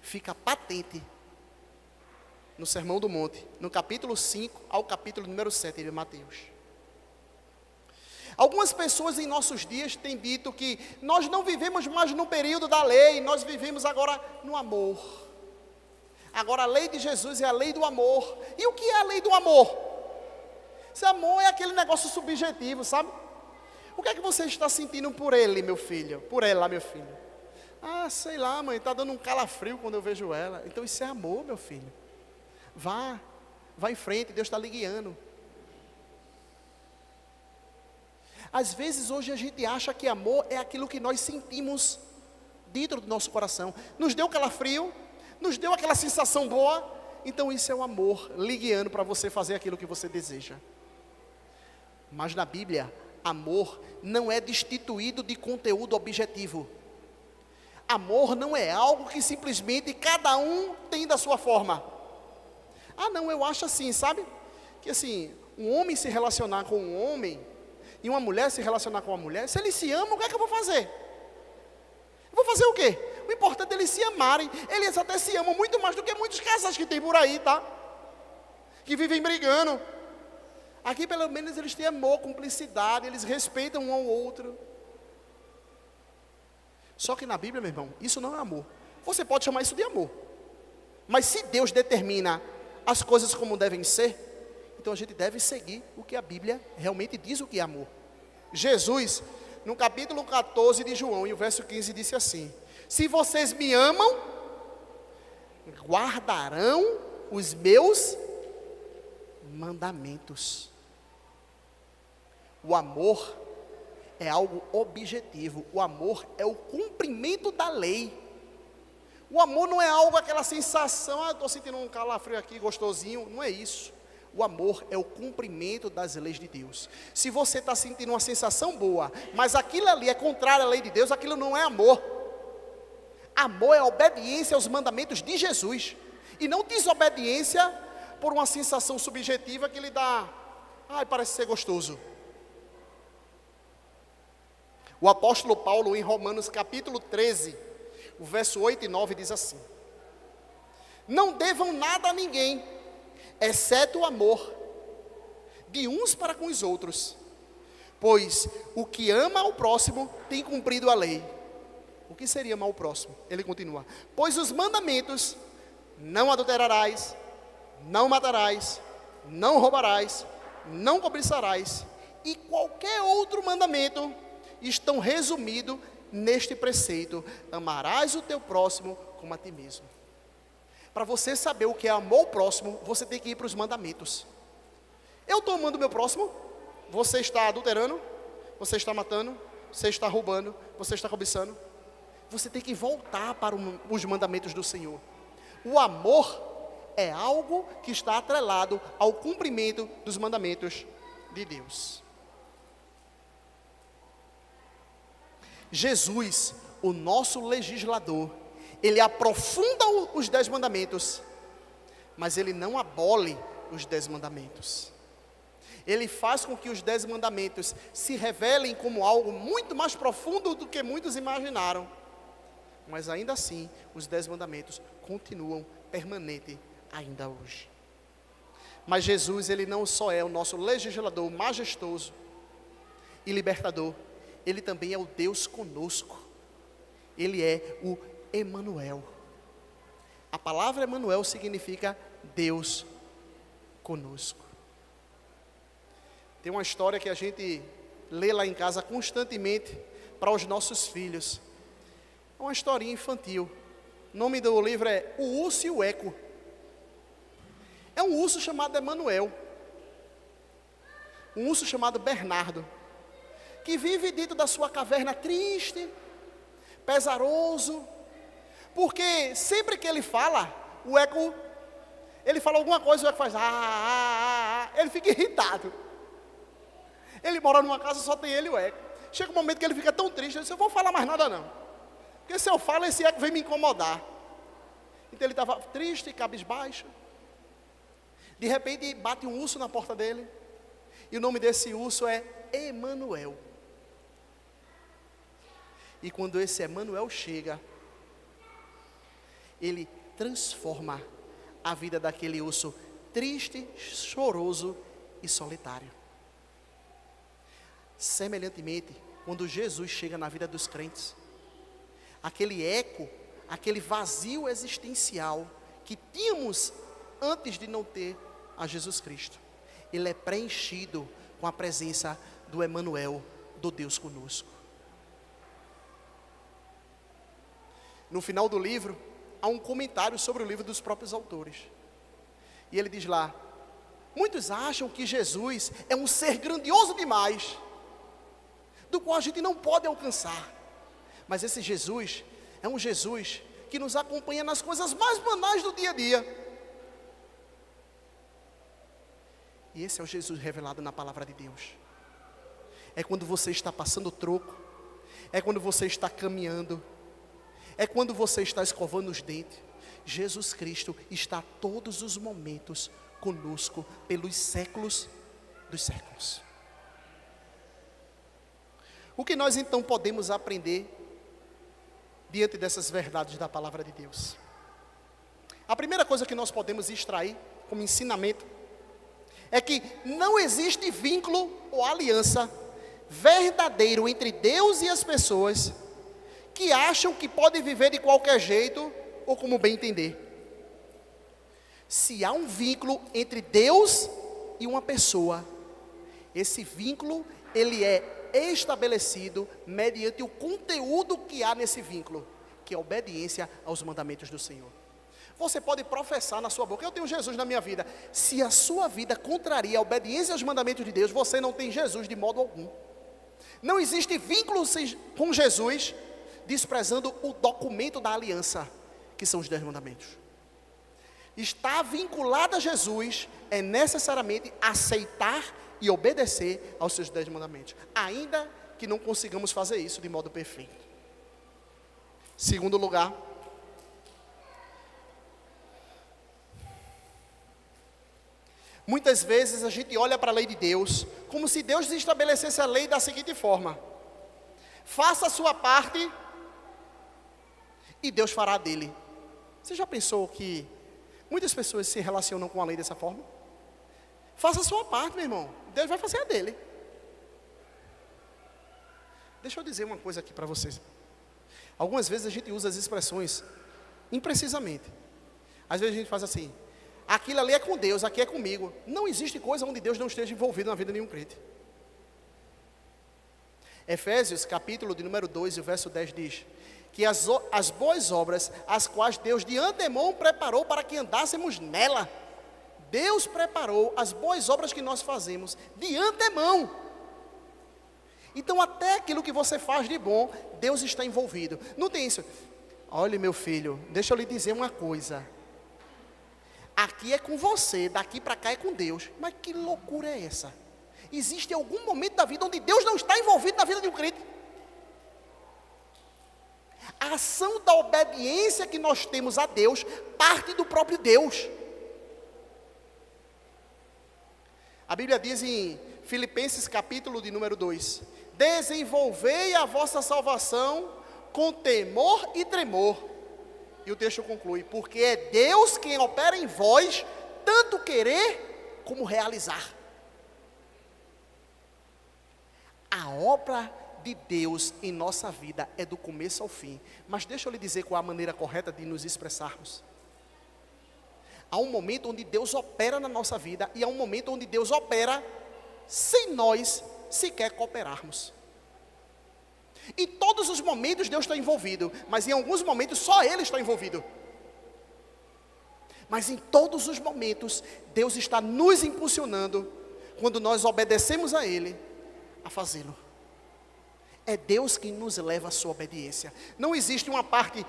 fica patente no Sermão do Monte, no capítulo 5 ao capítulo número 7 de Mateus. Algumas pessoas em nossos dias têm dito que nós não vivemos mais no período da lei, nós vivemos agora no amor. Agora a lei de Jesus é a lei do amor. E o que é a lei do amor? Esse amor é aquele negócio subjetivo, sabe? O que é que você está sentindo por ele, meu filho? Por ela, meu filho? Ah, sei lá, mãe, está dando um calafrio quando eu vejo ela. Então isso é amor, meu filho. Vá em frente, Deus está lhe guiando. Às vezes hoje a gente acha que amor é aquilo que nós sentimos dentro do nosso coração. Nos deu calafrio, nos deu aquela sensação boa, então isso é o amor lhe guiando para você fazer aquilo que você deseja. Mas na Bíblia, amor não é destituído de conteúdo objetivo. Amor não é algo que simplesmente cada um tem da sua forma. Ah não, eu acho assim, sabe? Que assim, um homem se relacionar com um homem e uma mulher se relacionar com uma mulher, se eles se amam, o que é que eu vou fazer? Eu vou fazer o quê? O importante é eles se amarem. Eles até se amam muito mais do que muitos casais que tem por aí, tá? Que vivem brigando. Aqui pelo menos eles têm amor, cumplicidade, eles respeitam um ao outro. Só que na Bíblia, meu irmão, isso não é amor. Você pode chamar isso de amor. Mas se Deus determina as coisas como devem ser, então a gente deve seguir o que a Bíblia realmente diz o que é amor. Jesus, no capítulo 14 de João, e o verso 15, disse assim: se vocês me amam, guardarão os meus mandamentos. O amor é algo objetivo. O amor é o cumprimento da lei. O amor não é algo, aquela sensação, estou sentindo um calafrio aqui, gostosinho. Não é isso. O amor é o cumprimento das leis de Deus. Se você está sentindo uma sensação boa, mas aquilo ali é contrário à lei de Deus, aquilo não é amor. Amor é obediência aos mandamentos de Jesus. E não desobediência por uma sensação subjetiva que lhe dá, parece ser gostoso. O apóstolo Paulo, em Romanos capítulo 13, o verso 8 e 9, diz assim: não devam nada a ninguém, exceto o amor, de uns para com os outros, pois o que ama ao próximo tem cumprido a lei. O que seria amar o próximo? Ele continua: pois os mandamentos, não adulterarás, não matarás, não roubarás, não cobiçarás, e qualquer outro mandamento, estão resumidos neste preceito: amarás o teu próximo como a ti mesmo. Para você saber o que é amor ao próximo, você tem que ir para os mandamentos. Eu estou amando o meu próximo? Você está adulterando? Você está matando? Você está roubando? Você está cobiçando? Você tem que voltar para os mandamentos do Senhor. O amor é algo que está atrelado ao cumprimento dos mandamentos de Deus. Jesus, o nosso legislador, ele aprofunda os 10 mandamentos, mas ele não abole os 10 mandamentos. Ele faz com que os 10 mandamentos se revelem como algo muito mais profundo do que muitos imaginaram. Mas ainda assim, os 10 mandamentos continuam permanentes ainda hoje. Mas Jesus, ele não só é o nosso legislador majestoso e libertador, ele também é o Deus conosco. Ele é o Emanuel. A palavra Emanuel significa Deus conosco. Tem uma história que a gente lê lá em casa constantemente para os nossos filhos. É uma historinha infantil. O nome do livro é O Urso e o Eco. É um urso chamado Emanuel. Um urso chamado Bernardo, que vive dentro da sua caverna triste, pesaroso, porque sempre que ele fala, o eco, ele fala alguma coisa, o eco faz ele fica irritado. Ele mora numa casa, só tem ele e o eco. Chega um momento que ele fica tão triste, ele diz: eu vou falar mais nada não. Porque se eu falo, esse eco vem me incomodar. Então ele estava triste, cabisbaixo. De repente bate um urso na porta dele. E o nome desse urso é Emanuel. E quando esse Emanuel chega, ele transforma a vida daquele urso triste, choroso e solitário. Semelhantemente, quando Jesus chega na vida dos crentes, aquele eco, aquele vazio existencial que tínhamos antes de não ter a Jesus Cristo, ele é preenchido com a presença do Emanuel, do Deus conosco. No final do livro, há um comentário sobre o livro dos próprios autores. E ele diz lá: muitos acham que Jesus é um ser grandioso demais, do qual a gente não pode alcançar. Mas esse Jesus é um Jesus que nos acompanha nas coisas mais banais do dia a dia. E esse é o Jesus revelado na palavra de Deus. É quando você está passando troco, é quando você está caminhando, é quando você está escovando os dentes. Jesus Cristo está a todos os momentos conosco, pelos séculos dos séculos. O que nós então podemos aprender diante dessas verdades da palavra de Deus? A primeira coisa que nós podemos extrair como ensinamento é que não existe vínculo ou aliança verdadeiro entre Deus e as pessoas que acham que podem viver de qualquer jeito ou como bem entender. Se há um vínculo entre Deus e uma pessoa, esse vínculo ele é estabelecido mediante o conteúdo que há nesse vínculo, que é a obediência aos mandamentos do Senhor. Você pode professar na sua boca: eu tenho Jesus na minha vida. Se a sua vida contraria a obediência aos mandamentos de Deus, você não tem Jesus de modo algum. Não existe vínculo com Jesus desprezando o documento da aliança, que são os 10 mandamentos. Estar vinculado a Jesus é necessariamente aceitar e obedecer aos seus 10 mandamentos, ainda que não consigamos fazer isso de modo perfeito. Segundo lugar, muitas vezes a gente olha para a lei de Deus como se Deus estabelecesse a lei da seguinte forma: faça a sua parte e Deus fará a dele. Você já pensou que muitas pessoas se relacionam com a lei dessa forma? Faça a sua parte, meu irmão, Deus vai fazer a dele. Deixa eu dizer uma coisa aqui para vocês. Algumas vezes a gente usa as expressões imprecisamente. Às vezes a gente faz assim: aquilo ali é com Deus, aqui é comigo. Não existe coisa onde Deus não esteja envolvido na vida de nenhum crente. Efésios, capítulo de número 2, e o verso 10 diz que as boas obras, as quais Deus de antemão preparou para que andássemos nela. Deus preparou as boas obras que nós fazemos de antemão. Então até aquilo que você faz de bom, Deus está envolvido. Não tem isso: olha, meu filho, deixa eu lhe dizer uma coisa, aqui é com você, daqui para cá é com Deus. Mas que loucura é essa? Existe algum momento da vida onde Deus não está envolvido na vida de um crente? A ação da obediência que nós temos a Deus parte do próprio Deus. A Bíblia diz em Filipenses capítulo de número 2: desenvolvei a vossa salvação com temor e tremor. E o texto conclui: porque é Deus quem opera em vós, tanto querer como realizar. A obra de Deus em nossa vida é do começo ao fim. Mas deixa eu lhe dizer qual é a maneira correta de nos expressarmos. Há um momento onde Deus opera na nossa vida, e há um momento onde Deus opera sem nós sequer cooperarmos. Em todos os momentos Deus está envolvido, mas em alguns momentos só Ele está envolvido. Mas em todos os momentos Deus está nos impulsionando, quando nós obedecemos a Ele, a fazê-lo. É Deus quem nos leva à sua obediência. Não existe uma parte,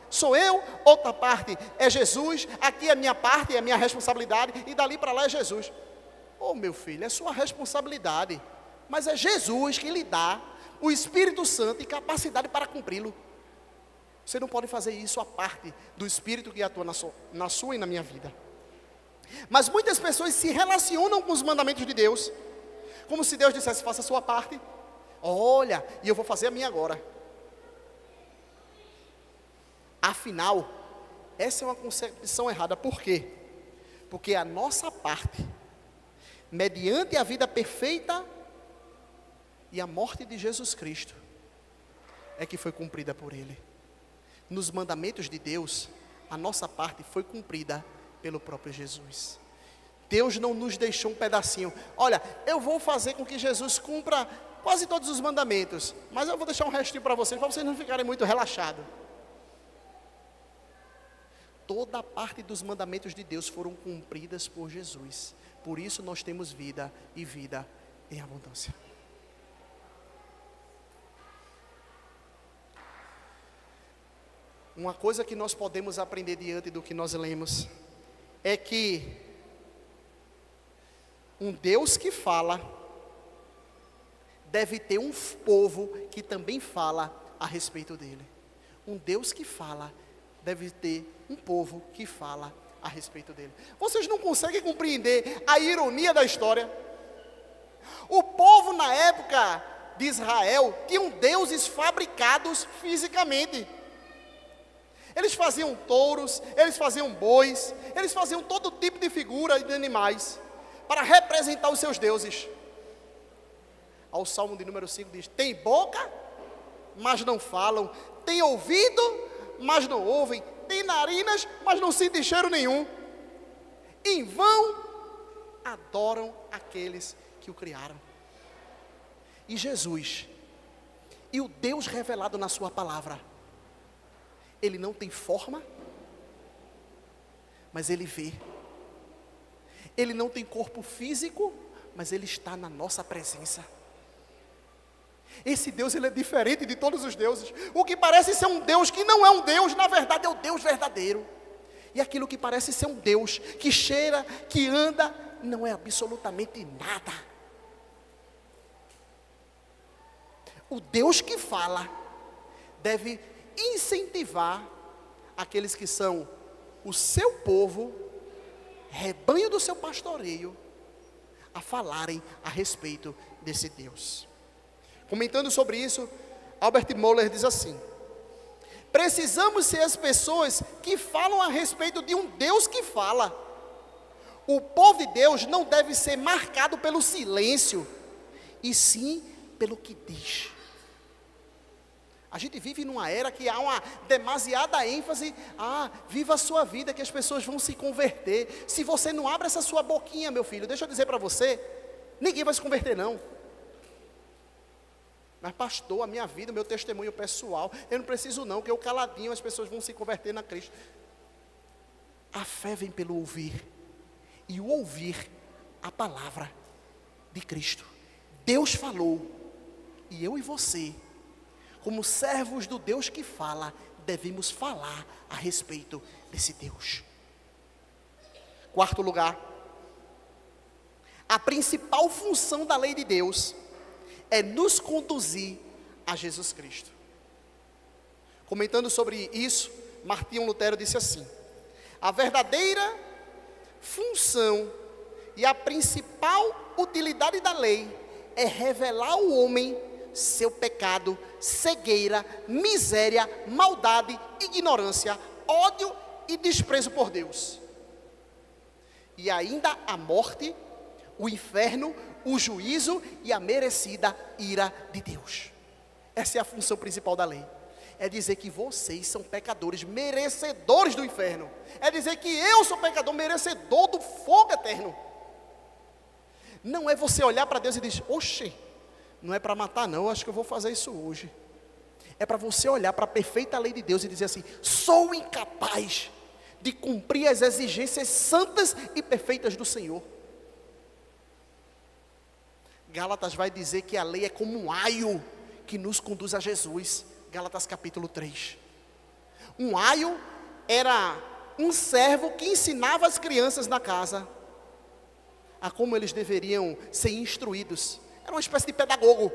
sou eu, outra parte é Jesus, aqui é a minha parte, é a minha responsabilidade, e dali para lá é Jesus. Oh, meu filho, é sua responsabilidade, mas é Jesus que lhe dá o Espírito Santo e capacidade para cumpri-lo. Você não pode fazer isso à parte do Espírito que atua na sua e na minha vida. Mas muitas pessoas se relacionam com os mandamentos de Deus, como se Deus dissesse: faça a sua parte, olha, e eu vou fazer a minha agora. Afinal, essa é uma concepção errada. Por quê? Porque a nossa parte, mediante a vida perfeita e a morte de Jesus Cristo, é que foi cumprida por Ele. Nos mandamentos de Deus, a nossa parte foi cumprida pelo próprio Jesus. Deus não nos deixou um pedacinho. Olha, eu vou fazer com que Jesus cumpra quase todos os mandamentos, mas eu vou deixar um restinho para vocês não ficarem muito relaxados. Toda a parte dos mandamentos de Deus foram cumpridas por Jesus. Por isso nós temos vida e vida em abundância. Uma coisa que nós podemos aprender diante do que nós lemos é que um Deus que fala deve ter um povo que também fala a respeito dele. Um Deus que fala deve ter um povo que fala a respeito dele. Vocês não conseguem compreender a ironia da história? O povo na época de Israel tinham deuses fabricados fisicamente. Eles faziam touros, eles faziam bois, eles faziam todo tipo de figura de animais para representar os seus deuses. Ao Salmo de número 5 diz: tem boca, mas não falam, tem ouvido, mas não ouvem, tem narinas, mas não sentem cheiro nenhum. Em vão adoram aqueles que o criaram. E Jesus, e o Deus revelado na sua palavra, ele não tem forma, mas ele vê. Ele não tem corpo físico, mas ele está na nossa presença. Esse Deus, ele é diferente de todos os deuses. O que parece ser um Deus que não é um Deus, na verdade é o Deus verdadeiro. E aquilo que parece ser um Deus que cheira, que anda, não é absolutamente nada. O Deus que fala deve incentivar aqueles que são o seu povo, rebanho do seu pastoreio, a falarem a respeito desse Deus. Comentando sobre isso, Albert Moller diz assim: precisamos ser as pessoas que falam a respeito de um Deus que fala. O povo de Deus não deve ser marcado pelo silêncio, e sim pelo que diz. A gente vive numa era que há uma demasiada ênfase: viva a sua vida que as pessoas vão se converter. Se você não abre essa sua boquinha, meu filho, deixa eu dizer para você, ninguém vai se converter não. Mas pastor, a minha vida, o meu testemunho pessoal, eu não preciso não, que eu caladinho as pessoas vão se converter na Cristo. A fé vem pelo ouvir, e o ouvir a palavra de Cristo. Deus falou, e eu e você, como servos do Deus que fala, devemos falar a respeito desse Deus. Quarto lugar, a principal função da lei de Deus é nos conduzir a Jesus Cristo. Comentando sobre isso, Martinho Lutero disse assim: a verdadeira função e a principal utilidade da lei é revelar ao homem seu pecado, cegueira, miséria, maldade, ignorância, ódio e desprezo por Deus. E ainda a morte, o inferno, o juízo e a merecida ira de Deus. Essa é a função principal da lei. É dizer que vocês são pecadores, merecedores do inferno. É dizer que eu sou pecador, merecedor do fogo eterno. Não é você olhar para Deus e dizer: oxe, não é para matar não, acho que eu vou fazer isso hoje. É para você olhar para a perfeita lei de Deus e dizer assim: sou incapaz de cumprir as exigências santas e perfeitas do Senhor. Gálatas vai dizer que a lei é como um aio que nos conduz a Jesus. Gálatas capítulo 3. Um aio era um servo que ensinava as crianças na casa a como eles deveriam ser instruídos. Era uma espécie de pedagogo.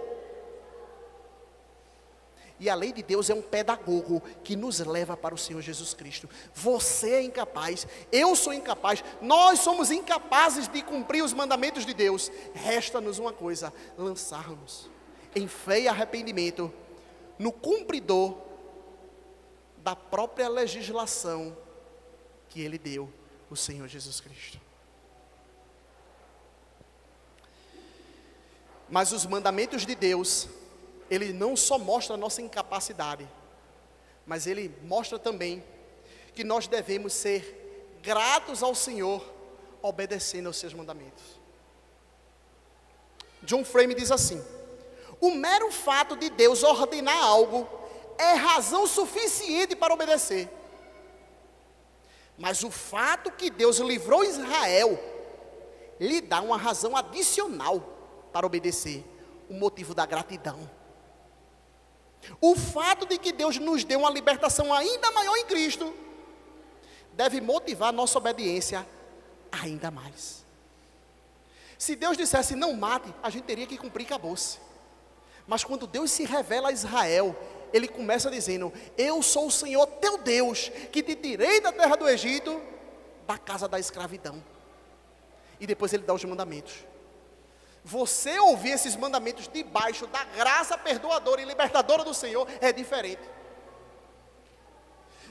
E a lei de Deus é um pedagogo que nos leva para o Senhor Jesus Cristo. Você é incapaz, eu sou incapaz, nós somos incapazes de cumprir os mandamentos de Deus. Resta-nos uma coisa: lançarmos em fé e arrependimento no cumpridor da própria legislação que Ele deu, o Senhor Jesus Cristo. Mas os mandamentos de Deus, Ele não só mostra a nossa incapacidade, mas Ele mostra também que nós devemos ser gratos ao Senhor, obedecendo aos seus mandamentos. John Frame diz assim: o mero fato de Deus ordenar algo é razão suficiente para obedecer. Mas o fato que Deus livrou Israel lhe dá uma razão adicional para obedecer, o motivo da gratidão. O fato de que Deus nos deu uma libertação ainda maior em Cristo deve motivar nossa obediência ainda mais. Se Deus dissesse não mate, a gente teria que cumprir, acabou-se. Mas quando Deus se revela a Israel, Ele começa dizendo: eu sou o Senhor teu Deus, que te tirei da terra do Egito, da casa da escravidão. E depois Ele dá os mandamentos. Você ouvir esses mandamentos debaixo da graça perdoadora e libertadora do Senhor é diferente.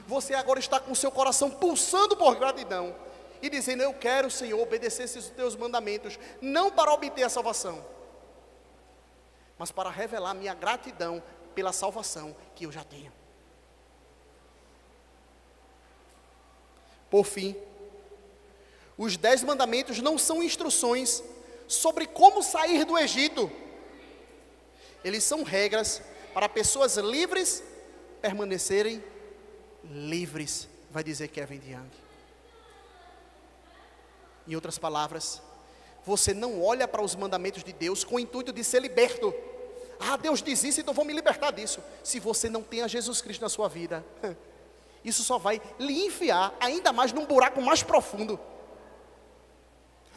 Você agora está com o seu coração pulsando por gratidão e dizendo: eu quero, Senhor, obedecer esses teus mandamentos, não para obter a salvação, mas para revelar minha gratidão pela salvação que eu já tenho. Por fim, os 10 mandamentos não são instruções sobre como sair do Egito. Eles são regras para pessoas livres permanecerem livres, vai dizer Kevin DeYoung. Em outras palavras, você não olha para os mandamentos de Deus com o intuito de ser liberto. Ah, Deus diz isso, então vou me libertar disso. Se você não tem a Jesus Cristo na sua vida, isso só vai lhe enfiar ainda mais num buraco mais profundo.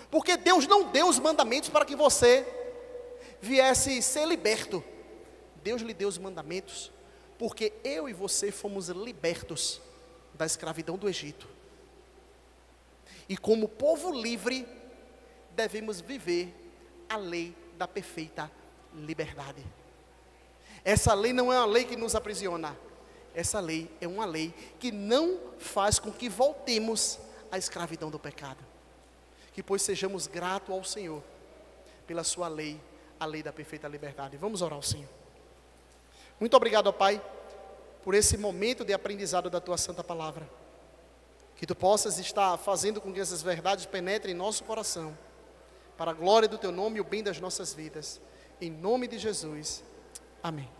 Porque Deus não deu os mandamentos para que você viesse ser liberto. Deus lhe deu os mandamentos porque eu e você fomos libertos da escravidão do Egito. E como povo livre, devemos viver a lei da perfeita liberdade. Essa lei não é uma lei que nos aprisiona. Essa lei é uma lei que não faz com que voltemos à escravidão do pecado. Que pois sejamos gratos ao Senhor pela sua lei, a lei da perfeita liberdade. Vamos orar ao Senhor. Muito obrigado, ó Pai, por esse momento de aprendizado da Tua Santa Palavra. Que Tu possas estar fazendo com que essas verdades penetrem em nosso coração, para a glória do Teu nome e o bem das nossas vidas. Em nome de Jesus. Amém.